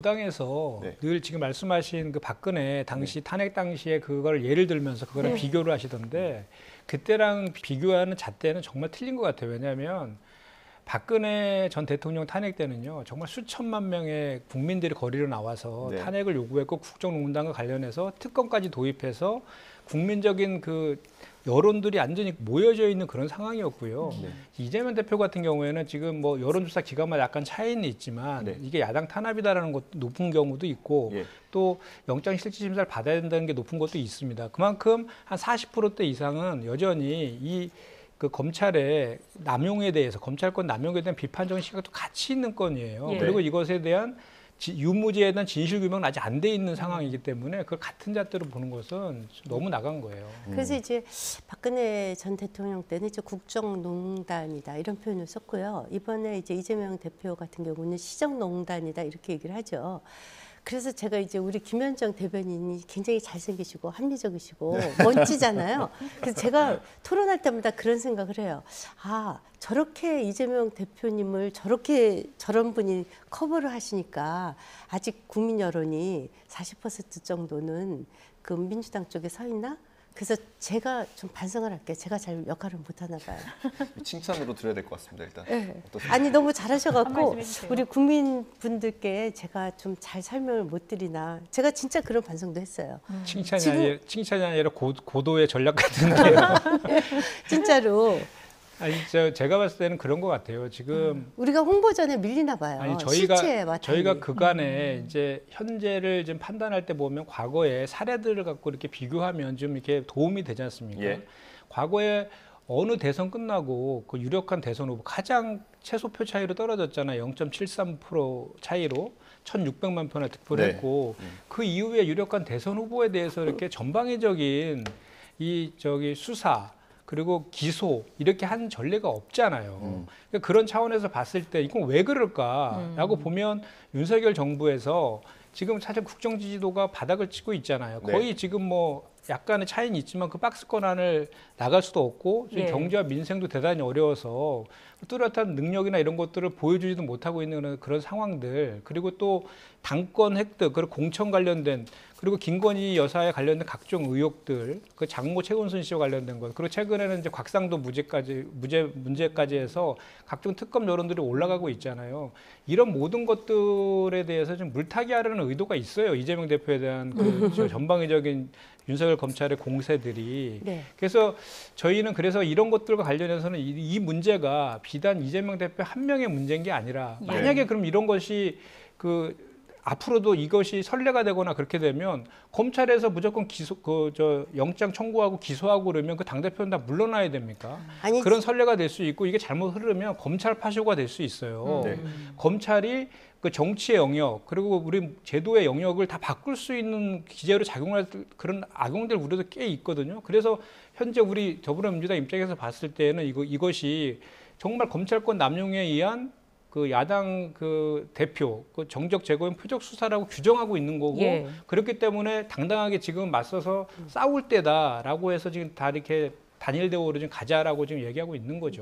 당에서 네. 늘 지금 말씀하신 그 박근혜 당시 탄핵 당시에 그걸 예를 들면서 그거랑 비교를 하시던데 그때랑 비교하는 잣대는 정말 틀린 것 같아요. 왜냐하면 박근혜 전 대통령 탄핵 때는요, 정말 수천만 명의 국민들이 거리로 나와서 네. 탄핵을 요구했고 국정농단과 관련해서 특검까지 도입해서 국민적인 그 여론들이 완전히 모여져 있는 그런 상황이었고요. 네. 이재명 대표 같은 경우에는 지금 뭐 여론조사 기간마다 약간 차이는 있지만 네. 이게 야당 탄압이다라는 것도 높은 경우도 있고 예. 또 영장실질심사를 받아야 된다는 게 높은 것도 있습니다. 그만큼 한 40%대 이상은 여전히 이 그 검찰의 남용에 대해서 검찰권 남용에 대한 비판적인 시각도 같이 있는 건이에요. 예. 그리고 이것에 대한 유무죄에 대한 진실 규명은 아직 안 돼 있는 상황이기 때문에 그걸 같은 잣대로 보는 것은 너무 나간 거예요. 그래서 이제 박근혜 전 대통령 때는 이제 국정농단이다 이런 표현을 썼고요. 이번에 이제 이재명 대표 같은 경우는 시정농단이다 이렇게 얘기를 하죠. 그래서 제가 이제 우리 김현정 대변인이 굉장히 잘생기시고 합리적이시고 멋지잖아요. 그래서 제가 토론할 때마다 그런 생각을 해요. 아, 저렇게 이재명 대표님을 저런 분이 커버를 하시니까 아직 국민 여론이 40% 정도는 그 민주당 쪽에 서 있나? 그래서 제가 좀 반성을 할게요. 제가 잘 역할을 못 하나 봐요. 칭찬으로 드려야 될 것 같습니다. 일단. 네. 어떠세요? 아니 너무 잘하셔갖고 말씀 해주세요. 우리 국민분들께 제가 좀 잘 설명을 못 드리나 제가 진짜 그런 반성도 했어요. 칭찬이 아니라 고도의 전략 같은데요. 진짜로 아니, 제가 봤을 때는 그런 것 같아요. 지금 우리가 홍보전에 밀리나 봐요. 아니 실체에 저희가 그간에 이제 현재를 좀 판단할 때 보면 과거의 사례들을 갖고 이렇게 비교하면 좀 이렇게 도움이 되지 않습니까? 예. 과거에 어느 대선 끝나고 그 유력한 대선 후보 가장 최소표 차이로 떨어졌잖아요. 0.73% 차이로 1,600만 표나 득표를 네. 했고 그 이후에 유력한 대선 후보에 대해서 이렇게 전방위적인 수사 그리고 기소 이렇게 한 전례가 없잖아요. 그러니까 그런 차원에서 봤을 때 이건 왜 그럴까라고 보면 윤석열 정부에서 지금 사실 국정 지지도가 바닥을 치고 있잖아요. 네. 거의 지금 뭐 약간의 차이는 있지만 그 박스권 안을 나갈 수도 없고 지금 예. 경제와 민생도 대단히 어려워서 뚜렷한 능력이나 이런 것들을 보여주지도 못하고 있는 그런 상황들, 그리고 또 당권 획득, 그리고 공천 관련된, 그리고 김건희 여사에 관련된 각종 의혹들, 그 장모 최은순 씨와 관련된 것, 그리고 최근에는 이제 곽상도 무죄 문제까지 해서 각종 특검 여론들이 올라가고 있잖아요. 이런 모든 것들에 대해서 좀 물타기 하려는 의도가 있어요. 이재명 대표에 대한 그 전방위적인 윤석열 검찰의 공세들이. 네. 그래서 저희는 그래서 이런 것들과 관련해서는 이 문제가 비단 이재명 대표 한 명의 문제인 게 아니라, 만약에 그럼 이런 것이 앞으로도 이것이 선례가 되거나 그렇게 되면 검찰에서 무조건 영장 청구하고 기소하고 그러면 그 당대표는 다 물러나야 됩니까? 아니, 그런 선례가 될 수 있고, 이게 잘못 흐르면 검찰 파쇼가 될 수 있어요. 네. 검찰이 그 정치의 영역, 그리고 우리 제도의 영역을 다 바꿀 수 있는 기제로 작용할 그런 악용될 우려도 꽤 있거든요. 그래서 현재 우리 더불어민주당 입장에서 봤을 때는 이것이 정말 검찰권 남용에 의한 그 야당 그 대표 그 정적 제거인 표적 수사라고 규정하고 있는 거고, 예. 그렇기 때문에 당당하게 지금 맞서서 싸울 때다라고 해서 지금 다 이렇게 단일 대우로 지금 가자라고 지금 얘기하고 있는 거죠.